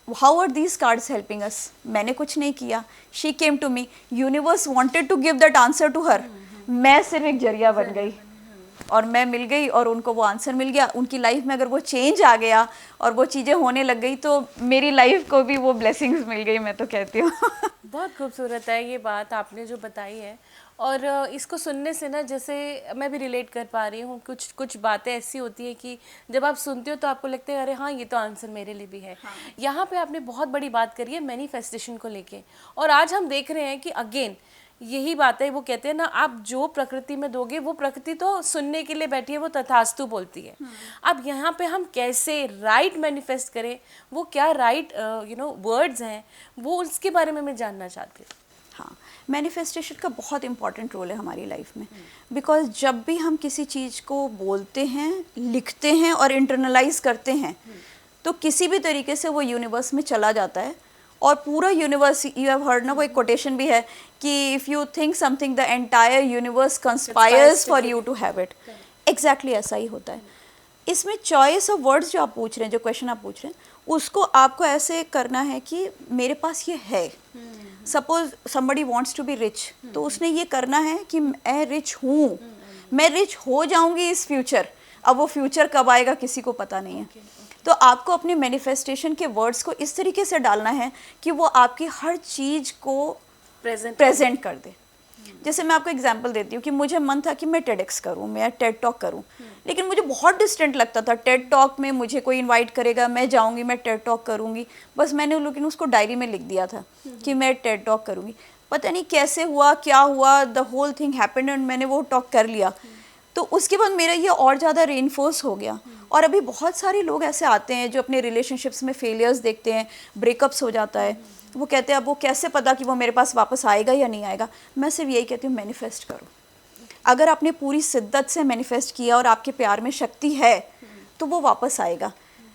How are these cards helping us? मैंने कुछ नहीं किया, she came to me, universe wanted to give that answer to her। मैं सिर्फ एक जरिया बन गई और मैं मिल गई और उनको वो आंसर मिल गया। उनकी लाइफ में अगर वो चेंज आ गया और वो चीज़ें होने लग गई तो मेरी लाइफ को भी वो ब्लेसिंग्स मिल गई, मैं तो कहती हूँ। बहुत खूबसूरत है ये बात आपने जो बताई है, और इसको सुनने से ना जैसे मैं भी रिलेट कर पा रही हूँ। कुछ बातें ऐसी होती है कि जब आप सुनते हो तो आपको लगता है अरे हाँ ये तो आंसर मेरे लिए भी है। यहाँ पे आपने बहुत बड़ी बात करी है मैनिफेस्टेशन को लेके, और आज हम देख रहे हैं कि अगेन यही बात है। वो कहते हैं ना, आप जो प्रकृति में दोगे वो प्रकृति तो सुनने के लिए बैठी है, वो तथास्तु बोलती है। अब यहाँ पे हम कैसे राइट मैनिफेस्ट करें, वो क्या राइट वर्ड्स हैं, वो उसके बारे में मैं जानना चाहती हूँ। हाँ, मैनिफेस्टेशन का बहुत इंपॉर्टेंट रोल है हमारी लाइफ में, बिकॉज जब भी हम किसी चीज़ को बोलते हैं, लिखते हैं और इंटरनलाइज करते हैं तो किसी भी तरीके से वो यूनिवर्स में चला जाता है। और पूरा यूनिवर्स, यू हैव हर्ड ना, वो एक कोटेशन भी है कि if you think something the entire universe conspires for you to have it. Exactly ऐसा ही होता है। इसमें चॉइस ऑफ वर्ड्स जो आप पूछ रहे हैं, जो क्वेश्चन आप पूछ रहे हैं, उसको आपको ऐसे करना है कि मेरे पास ये है। Suppose somebody wants to be rich, तो उसने ये करना है कि मैं रिच हूँ, मैं रिच हो जाऊंगी इस फ्यूचर। अब वो फ्यूचर कब आएगा किसी को पता नहीं है। तो आपको अपने मैनिफेस्टेशन के वर्ड्स को इस तरीके से डालना है कि वो आपकी हर चीज़ को प्रेजेंट कर दे। जैसे मैं आपको एग्जांपल देती हूँ कि मुझे मन था कि मैं टेडएक्स करूँ, मैं टेड टॉक करूँ, लेकिन मुझे बहुत डिस्टेंट लगता था। टेड टॉक में मुझे कोई इनवाइट करेगा, मैं जाऊँगी, मैं टेड टॉक करूँगी, बस मैंने लेकिन उसको डायरी में लिख दिया था कि मैं टेड टॉक करूँगी। पता नहीं कैसे हुआ, क्या हुआ, the whole thing happened and मैंने वो टॉक कर लिया। तो उसके बाद मेरा ये और ज़्यादा रेनफोर्स हो गया। और अभी बहुत सारे लोग ऐसे आते हैं जो अपने रिलेशनशिप्स में फेलियर्स देखते हैं, ब्रेकअप्स हो जाता है, वो कहते हैं अब वो कैसे पता कि वो मेरे पास वापस आएगा या नहीं आएगा। मैं सिर्फ यही कहती हूँ, मैनिफेस्ट करो। अगर आपने पूरी शिद्दत से मैनिफेस्ट किया और आपके प्यार में शक्ति है तो वो वापस आएगा।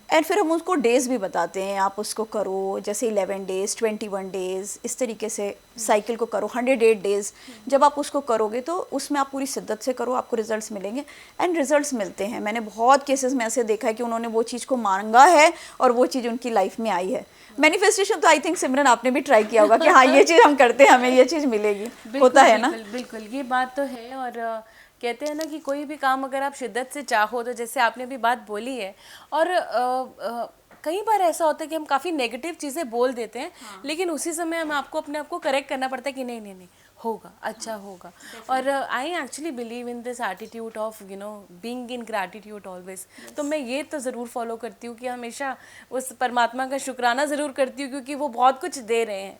एंड फिर हम उसको डेज़ भी बताते हैं, आप उसको करो, जैसे 11 डेज़, 21 डेज़, इस तरीके से साइकिल को करो, 108 डेज़। जब आप उसको करोगे तो उसमें आप पूरी शिद्दत से करो, आपको रिजल्ट्स मिलेंगे। एंड रिजल्ट्स मिलते हैं। मैंने बहुत केसेस में ऐसे देखा है कि उन्होंने वो चीज़ को मांगा है और वो चीज़ उनकी लाइफ में आई है। मैनिफेस्टेशन तो आई थिंक सिमरन आपने भी ट्राई किया होगा कि हाँ ये चीज़ हम करते हैं, हमें ये चीज़ मिलेगी, होता है ना? बिल्कुल, ये बात तो है। और कहते हैं ना कि कोई भी काम अगर आप शिद्दत से चाहो, तो जैसे आपने अभी बात बोली है। और कई बार ऐसा होता है कि हम काफ़ी नेगेटिव चीज़ें बोल देते हैं, लेकिन उसी समय हम आपको अपने आप को करेक्ट करना पड़ता है कि नहीं नहीं नहीं, होगा, अच्छा होगा। और I actually believe in this attitude of being in gratitude always. तो मैं ये तो ज़रूर फॉलो करती हूँ कि हमेशा उस परमात्मा का शुक्राना ज़रूर करती हूँ, क्योंकि वो बहुत कुछ दे रहे हैं।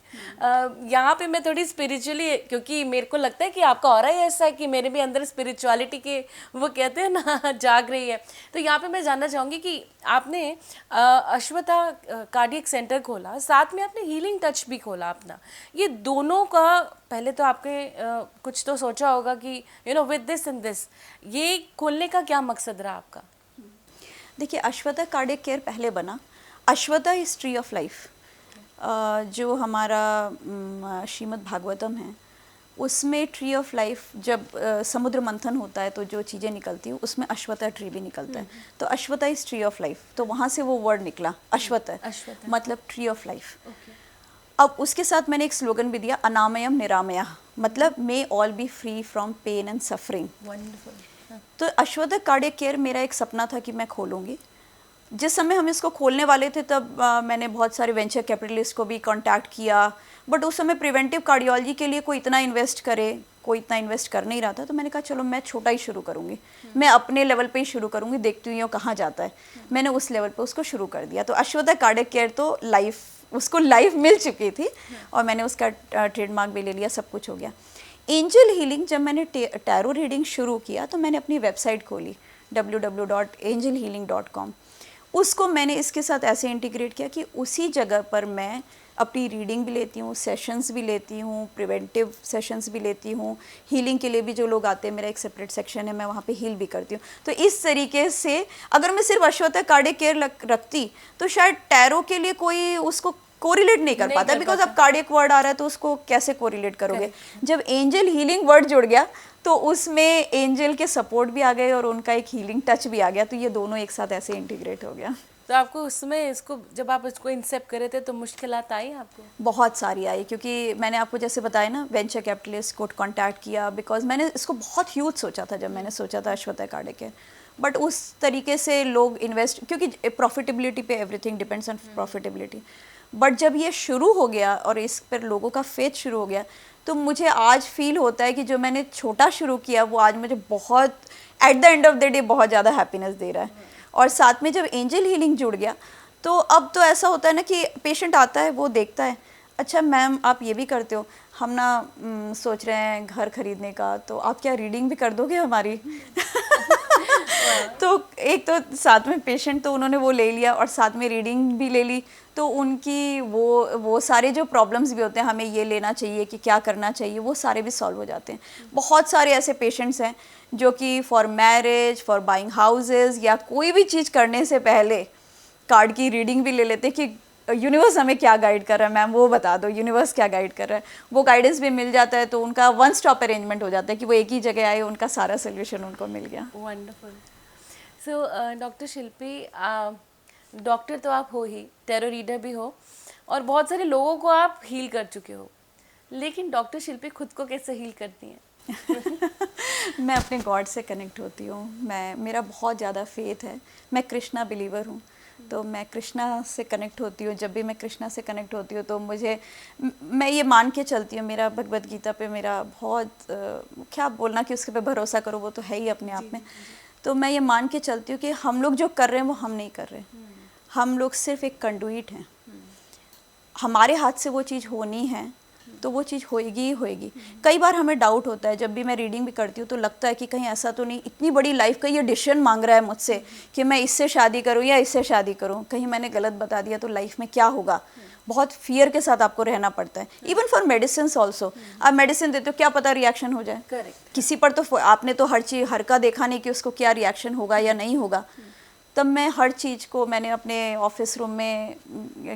यहाँ पे मैं थोड़ी स्पिरिचुअली, क्योंकि मेरे को लगता है कि आपका ऑरा ही ऐसा है कि मेरे भी अंदर स्पिरिचुअलिटी के वो कहते हैं ना जाग रही है। तो यहाँ पे मैं जानना चाहूँगी कि आपने अश्वथा कार्डियक सेंटर खोला, साथ में आपने हीलिंग टच भी खोला अपना। ये दोनों का पहले तो आपने कुछ तो सोचा होगा कि विद दिस एंड दिस, ये खोलने का क्या मकसद रहा आपका? देखिए, अश्वथा कार्डियक केयर पहले बना। Ashwatha is tree of life. जो हमारा श्रीमद् भागवतम है उसमें ट्री ऑफ लाइफ, जब समुद्र मंथन होता है तो जो चीज़ें निकलती हैं उसमें अश्वथा ट्री भी निकलता है। तो Ashwatha is tree of life, तो वहाँ से वो वर्ड निकला अश्वथा, मतलब ट्री ऑफ लाइफ। अब उसके साथ मैंने एक स्लोगन भी दिया, अनामयम निरामया, मतलब may all be free from pain and suffering. Wonderful. तो अश्वथा कार्डियक केयर मेरा एक सपना था कि मैं खोलूँगी। जिस समय हम इसको खोलने वाले थे तब मैंने बहुत सारे वेंचर कैपिटलिस्ट को भी कांटेक्ट किया, बट उस समय प्रिवेंटिव कार्डियोलॉजी के लिए कोई इतना इन्वेस्ट कर नहीं रहा था। तो मैंने कहा चलो मैं छोटा ही शुरू करूँगी, मैं अपने लेवल पे ही शुरू करूँगी, देखती हूँ ये कहाँ जाता है। मैंने उस लेवल पे उसको शुरू कर दिया। तो अश्वथा कार्डियक केयर तो उसको लाइफ मिल चुकी थी और मैंने उसका ट्रेडमार्क भी ले लिया, सब कुछ हो गया। एंजल हीलिंग, जब मैंने टैरो रीडिंग शुरू किया तो मैंने अपनी वेबसाइट खोली www.angelhealing.com। उसको मैंने इसके साथ ऐसे इंटीग्रेट किया कि उसी जगह पर मैं अपनी रीडिंग भी लेती हूँ, सेशंस भी लेती हूँ, प्रिवेंटिव सेशंस भी लेती हूँ। हीलिंग के लिए भी जो लोग आते हैं, मेरा एक सेपरेट सेक्शन है, मैं वहाँ पे हील भी करती हूँ। तो इस तरीके से अगर मैं सिर्फ अश्वथा कार्डियक केयर रखती तो शायद टैरो के लिए कोई उसको कोरिलेट नहीं कर पाता, बिकॉज अब कार्डियक वर्ड आ रहा है तो उसको कैसे कोरिलेट करोगे। जब एंजल हीलिंग वर्ड जुड़ गया तो उसमें एंजल के सपोर्ट भी आ गए और उनका एक हीलिंग टच भी आ गया, तो ये दोनों एक साथ ऐसे इंटीग्रेट हो गया। तो आपको उसमें इसको जब आप इसको इंसेप्ट करे थे तो मुश्किलात आई आपको? बहुत सारी आई, क्योंकि मैंने आपको जैसे बताया ना, वेंचर कैपिटलिस्ट को कांटेक्ट किया, बिकॉज मैंने इसको बहुत ह्यूज सोचा था जब मैंने सोचा था अश्वथा कार्डियक केयर, बट उस तरीके से लोग इन्वेस्ट, क्योंकि प्रॉफिटेबिलिटी पे everything depends on profitability. But जब ये शुरू हो गया और इस पर लोगों का फेथ शुरू हो गया, तो मुझे आज फील होता है कि जो मैंने छोटा शुरू किया वो आज मुझे बहुत at the end of the day बहुत ज़्यादा हैप्पीनेस दे रहा है। और साथ में जब एंजल हीलिंग जुड़ गया तो अब तो ऐसा होता है ना कि पेशेंट आता है, वो देखता है, अच्छा मैम आप ये भी करते हो, हम ना सोच रहे हैं घर खरीदने का, तो आप क्या रीडिंग भी कर दोगे हमारी? तो एक तो साथ में पेशेंट तो उन्होंने वो ले लिया और साथ में रीडिंग भी ले ली, तो उनकी वो सारे जो प्रॉब्लम्स भी होते हैं, हमें ये लेना चाहिए कि क्या करना चाहिए, वो सारे भी सॉल्व हो जाते हैं। बहुत सारे ऐसे पेशेंट्स हैं जो कि for marriage, for buying houses या कोई भी चीज़ करने से पहले कार्ड की रीडिंग भी ले लेते हैं कि यूनिवर्स हमें क्या गाइड कर रहा है, मैम वो बता दो यूनिवर्स क्या गाइड कर रहा है। वो गाइडेंस भी मिल जाता है तो उनका वन स्टॉप अरेंजमेंट हो जाता है कि वो एक ही जगह आए, उनका सारा सोल्यूशन उनको मिल गया। वंडरफुल। सो डॉक्टर शिल्पी, डॉक्टर तो आप हो ही, टैरो रीडर भी हो और बहुत सारे लोगों को आप हील कर चुके हो, लेकिन डॉक्टर शिल्पी खुद को कैसे हील करती हैं? मैं अपने गॉड से कनेक्ट होती हूँ, मेरा बहुत ज़्यादा फेथ है, मैं कृष्णा बिलीवर हूँ। तो मैं कृष्णा से कनेक्ट होती हूँ। जब भी मैं कृष्णा से कनेक्ट होती हूँ तो मुझे मैं ये मान के चलती हूँ, मेरा भगवत गीता पे मेरा बहुत क्या बोलना कि उसके पे भरोसा करो, वो तो है ही अपने आप में। तो मैं ये मान के चलती हूँ कि हम लोग जो कर रहे हैं वो हम नहीं कर रहे, हम लोग सिर्फ एक कंडुइट हैं। हमारे हाथ से वो चीज़ होनी है तो वो चीज़ होएगी ही होएगी। कई बार हमें डाउट होता है, जब भी मैं रीडिंग भी करती हूँ तो लगता है कि कहीं ऐसा तो नहीं, इतनी बड़ी लाइफ का ये डिसीजन मांग रहा है मुझसे कि मैं इससे शादी करूँ या इससे शादी करूँ, कहीं मैंने गलत बता दिया तो लाइफ में क्या होगा। बहुत फियर के साथ आपको रहना पड़ता है। इवन फॉर मेडिसिन ऑल्सो, आप मेडिसिन देते हो, क्या पता रिएक्शन हो जाए। करेक्ट। किसी पर तो आपने तो हर का देखा नहीं कि उसको क्या रिएक्शन होगा या नहीं होगा। तब मैं हर चीज़ को, मैंने अपने ऑफिस रूम में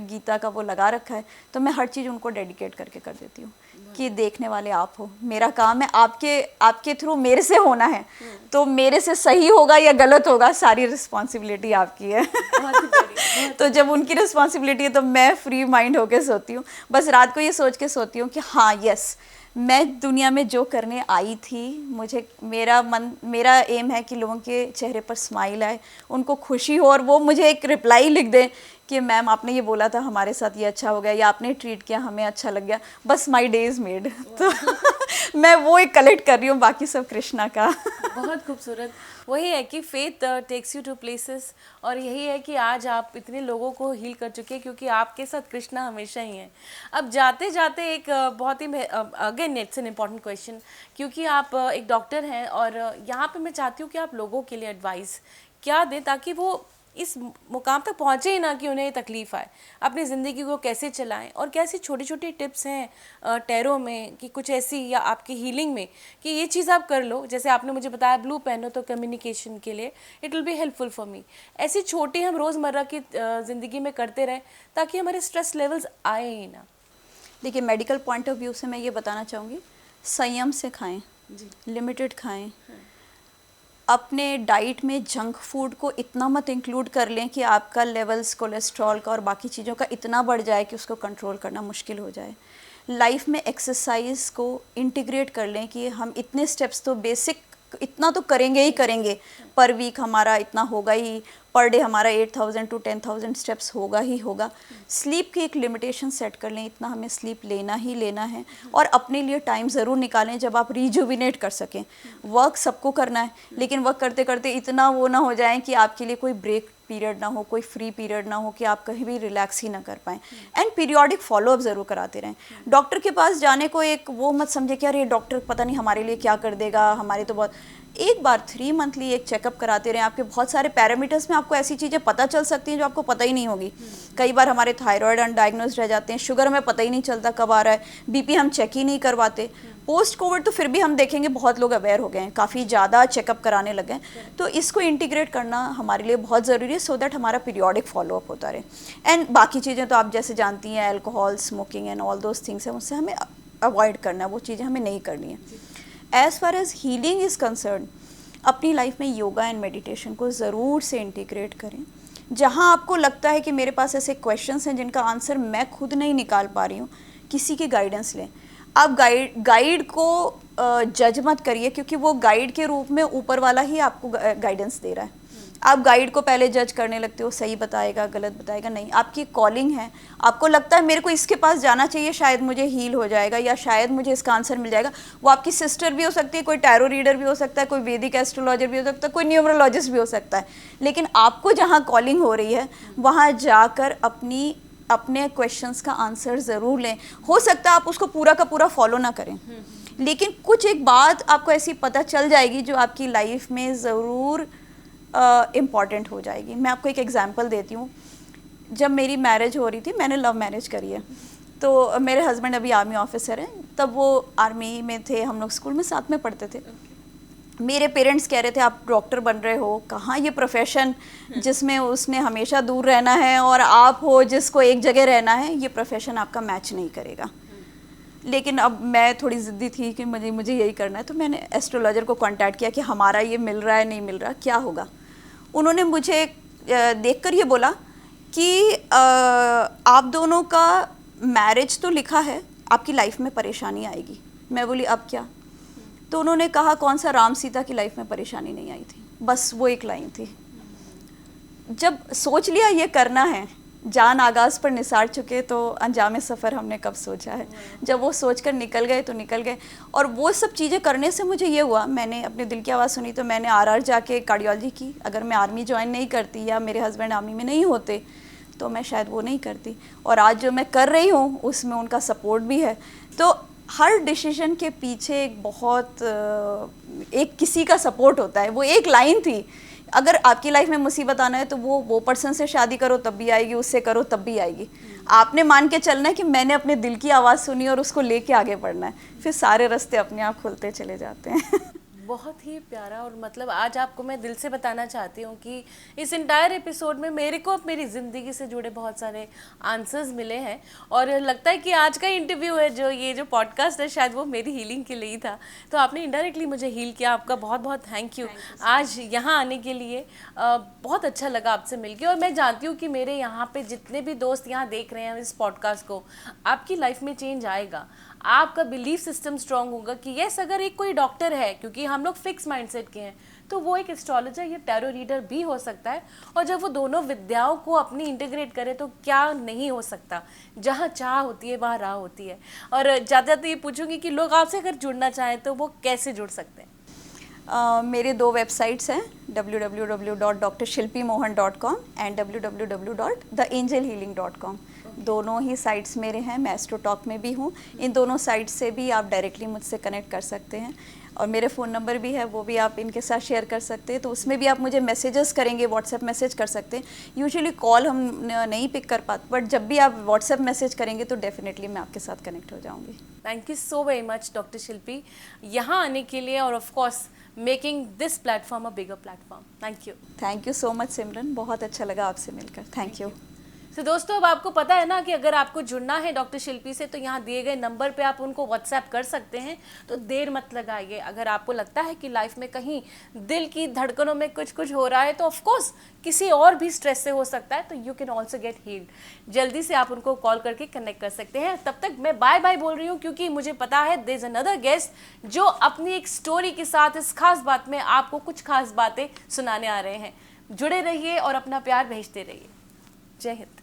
गीता का वो लगा रखा है, तो मैं हर चीज़ उनको डेडिकेट करके कर देती हूँ कि देखने वाले आप हो, मेरा काम है आपके थ्रू मेरे से होना है, तो मेरे से सही होगा या गलत होगा सारी रिस्पॉन्सिबिलिटी आपकी है। तो जब उनकी रिस्पॉन्सिबिलिटी है तो मैं फ्री माइंड होके सोती हूँ। बस रात को ये सोच के सोती हूँ कि हाँ यस, मैं दुनिया में जो करने आई थी, मुझे मेरा एम है कि लोगों के चेहरे पर स्माइल आए, उनको खुशी हो, और वो मुझे एक रिप्लाई लिख दें कि मैम आपने ये बोला था हमारे साथ ये अच्छा हो गया, या आपने ट्रीट किया हमें अच्छा लग गया, बस माय डे इज़ मेड। तो मैं वो एक कलेक्ट कर रही हूँ, बाकी सब कृष्णा का। बहुत खूबसूरत। वही है कि faith takes you to places, और यही है कि आज आप इतने लोगों को हील कर चुके हैं क्योंकि आपके साथ कृष्णा हमेशा ही है। अब जाते जाते एक बहुत ही again it's an important question, क्योंकि आप एक डॉक्टर हैं और यहाँ पे मैं चाहती हूँ कि आप लोगों के लिए एडवाइस क्या दें ताकि वो इस मुकाम तक पहुँचे ही ना कि उन्हें तकलीफ़ आए, अपनी ज़िंदगी को कैसे चलाएं, और कैसी छोटी छोटी टिप्स हैं टैरो में कि कुछ ऐसी, या आपकी हीलिंग में कि ये चीज़ आप कर लो। जैसे आपने मुझे बताया ब्लू पहनो तो कम्युनिकेशन के लिए it will be helpful for me. ऐसी छोटी हम रोज़मर्रा की ज़िंदगी में करते रहें ताकि हमारे स्ट्रेस लेवल्स आए ही ना। देखिए, मेडिकल पॉइंट ऑफ व्यू से मैं ये बताना चाहूँगी, संयम से खाएं, लिमिटेड खाएं। अपने डाइट में जंक फूड को इतना मत इंक्लूड कर लें कि आपका लेवल्स कोलेस्ट्रॉल का और बाकी चीज़ों का इतना बढ़ जाए कि उसको कंट्रोल करना मुश्किल हो जाए। लाइफ में एक्सरसाइज को इंटीग्रेट कर लें कि हम इतने स्टेप्स तो बेसिक इतना तो करेंगे ही करेंगे, पर वीक हमारा इतना होगा ही, पर डे हमारा 8,000 to 10,000 स्टेप्स होगा ही होगा। स्लीप की एक लिमिटेशन सेट कर लें, इतना हमें स्लीप लेना ही लेना है, और अपने लिए टाइम ज़रूर निकालें जब आप रिजुविनेट कर सकें। वर्क सबको करना है, लेकिन वर्क करते करते इतना वो ना हो जाए कि आपके लिए कोई ब्रेक पीरियड ना हो, कोई फ्री पीरियड ना हो कि आप कहीं भी रिलैक्स ही ना कर पाएँ। एंड पीरियोडिक फॉलोअप ज़रूर कराते रहें। डॉक्टर के पास जाने को एक वो मत समझे कि अरे डॉक्टर पता नहीं हमारे लिए क्या कर देगा, हमारे तो बहुत, एक बार 3 मंथली एक चेकअप कराते रहें। आपके बहुत सारे पैरामीटर्स में आपको ऐसी चीज़ें पता चल सकती हैं जो आपको पता ही नहीं होगी। कई बार हमारे थायराइड अनडायग्नोस्ड रह जाते हैं, शुगर में पता ही नहीं चलता कब आ रहा है, बीपी हम चेक ही नहीं करवाते। पोस्ट कोविड तो फिर भी हम देखेंगे बहुत लोग अवेयर हो गए हैं, काफ़ी ज़्यादा चेकअप कराने लगे हैं। तो इसको इंटीग्रेट करना हमारे लिए बहुत ज़रूरी है, सो दैट हमारा पीरियोडिक फॉलोअप होता रहे। एंड बाकी चीज़ें तो आप जैसे जानती हैं, alcohol, smoking and all those things हैं, उससे हमें अवॉइड करना है, वो चीज़ें हमें नहीं करनी है। As far as healing is concerned, अपनी लाइफ में योगा एंड मेडिटेशन को ज़रूर से इंटीग्रेट करें। जहाँ आपको लगता है कि मेरे पास ऐसे क्वेश्चंस हैं जिनका आंसर मैं खुद नहीं निकाल पा रही हूँ, किसी की गाइडेंस लें। आप गाइड को जज मत करिए, क्योंकि वो गाइड के रूप में ऊपर वाला ही आपको गाइडेंस दे रहा है। आप गाइड को पहले जज करने लगते हो, सही बताएगा गलत बताएगा, नहीं, आपकी कॉलिंग है। आपको लगता है मेरे को इसके पास जाना चाहिए, शायद मुझे हील हो जाएगा या शायद मुझे इसका आंसर मिल जाएगा। वो आपकी सिस्टर भी हो सकती है, कोई टैरो रीडर भी हो सकता है, कोई वैदिक एस्ट्रोलॉजर भी हो सकता है, कोई न्यूमरोलॉजिस्ट भी हो सकता है। लेकिन आपको जहाँ कॉलिंग हो रही है वहाँ जाकर अपने क्वेश्चंस का आंसर ज़रूर लें। हो सकता है आप उसको पूरा का पूरा फॉलो ना करें, लेकिन कुछ एक बात आपको ऐसी पता चल जाएगी जो आपकी लाइफ में ज़रूर इम्पॉर्टेंट हो जाएगी। मैं आपको एक एग्जांपल देती हूँ। जब मेरी मैरिज हो रही थी, मैंने लव मैरिज करी है, तो मेरे हस्बैंड अभी आर्मी ऑफिसर हैं, तब वो आर्मी में थे, हम लोग स्कूल में साथ में पढ़ते थे। मेरे पेरेंट्स कह रहे थे आप डॉक्टर बन रहे हो, कहाँ ये प्रोफेशन जिसमें उसने हमेशा दूर रहना है और आप हो जिसको एक जगह रहना है, ये प्रोफेशन आपका मैच नहीं करेगा। लेकिन अब मैं थोड़ी ज़िद्दी थी कि मुझे यही करना है, तो मैंने एस्ट्रोलॉजर को कांटेक्ट किया कि हमारा ये मिल रहा है नहीं मिल रहा, क्या होगा। उन्होंने मुझे देखकर ये बोला कि आप दोनों का मैरिज तो लिखा है, आपकी लाइफ में परेशानी आएगी। मैं बोली अब क्या? तो उन्होंने कहा कौन सा राम सीता की लाइफ में परेशानी नहीं आई थी, बस वो एक लाइन थी। जब सोच लिया ये करना है, जान आगाज पर निसार चुके तो अंजामे सफ़र हमने कब सोचा है। जब वो सोचकर निकल गए तो निकल गए। और वो सब चीज़ें करने से मुझे ये हुआ, मैंने अपने दिल की आवाज़ सुनी तो मैंने आरआर जाके कार्डियोलॉजी की। अगर मैं आर्मी ज्वाइन नहीं करती या मेरे हस्बैंड आर्मी में नहीं होते तो मैं शायद वो नहीं करती। और आज जो मैं कर रही हूँ उसमें उनका सपोर्ट भी है। तो हर डिसीजन के पीछे एक बहुत एक किसी का सपोर्ट होता है। वो एक लाइन थी, अगर आपकी लाइफ में मुसीबत आना है तो वो पर्सन से शादी करो तब भी आएगी, उससे करो तब भी आएगी। आपने मान के चलना है कि मैंने अपने दिल की आवाज़ सुनी और उसको लेके आगे बढ़ना है, फिर सारे रास्ते अपने आप खुलते चले जाते हैं। बहुत ही प्यारा। और मतलब आज आपको मैं दिल से बताना चाहती हूँ कि इस इंटायर एपिसोड में मेरे को मेरी ज़िंदगी से जुड़े बहुत सारे आंसर्स मिले हैं। और लगता है कि आज का इंटरव्यू है, जो ये जो पॉडकास्ट है, शायद वो मेरी हीलिंग के लिए ही था। तो आपने इनडायरेक्टली मुझे हील किया। आपका बहुत बहुत थैंक यू आज यहाँ आने के लिए। बहुत अच्छा लगा आपसे मिलके। और मैं जानती हूँ कि मेरे यहाँ पे जितने भी दोस्त यहाँ देख रहे हैं इस पॉडकास्ट को, आपकी लाइफ में चेंज आएगा। आपका बिलीफ सिस्टम स्ट्रांग होगा कि यस, अगर एक कोई डॉक्टर है, क्योंकि हम लोग फिक्स माइंडसेट के हैं, तो वो एक एस्ट्रोलॉजर या टैरो रीडर भी हो सकता है। और जब वो दोनों विद्याओं को अपनी इंटीग्रेट करे तो क्या नहीं हो सकता। जहाँ चाह होती है वहाँ राह होती है। और ज़्यादा तो ये पूछूंगी कि लोग आपसे अगर जुड़ना चाहें तो वो कैसे जुड़ सकते हैं? मेरे 2 वेबसाइट्स हैं, www.drshilpimohan.com एंड www.theangelhealing.com। दोनों ही साइट्स मेरे हैं। मैं एस्ट्रोटॉक में भी हूँ। इन दोनों साइट्स से भी आप डायरेक्टली मुझसे कनेक्ट कर सकते हैं। और मेरे फ़ोन नंबर भी है, वो भी आप इनके साथ शेयर कर सकते हैं। तो उसमें भी आप मुझे मैसेजेस करेंगे, व्हाट्सएप मैसेज कर सकते हैं। यूजुअली कॉल हम नहीं पिक कर पाते, बट जब भी आप व्हाट्सएप मैसेज करेंगे तो डेफिनेटली मैं आपके साथ कनेक्ट हो जाऊँगी। Thank you so very much doctor Shilpi, यहाँ आने के लिए, और of course making this platform a bigger platform. Thank you so much Simran, बहुत अच्छा लगा आपसे मिलकर। Thank you. तो दोस्तों, अब आपको पता है ना कि अगर आपको जुड़ना है डॉक्टर शिल्पी से तो यहाँ दिए गए नंबर पे आप उनको व्हाट्सएप कर सकते हैं। तो देर मत लगाइए। अगर आपको लगता है कि लाइफ में कहीं दिल की धड़कनों में कुछ कुछ हो रहा है, तो ऑफ कोर्स किसी और भी स्ट्रेस से हो सकता है, तो you can also get heeled. जल्दी से आप उनको कॉल करके कनेक्ट कर सकते हैं। तब तक मैं बाय बाय बोल रही हूँ, क्योंकि मुझे पता है देयर इज अनदर गेस्ट जो अपनी एक स्टोरी के साथ इस खास बात में आपको कुछ खास बातें सुनाने आ रहे हैं। जुड़े रहिए और अपना प्यार भेजते रहिए। जय हिंद।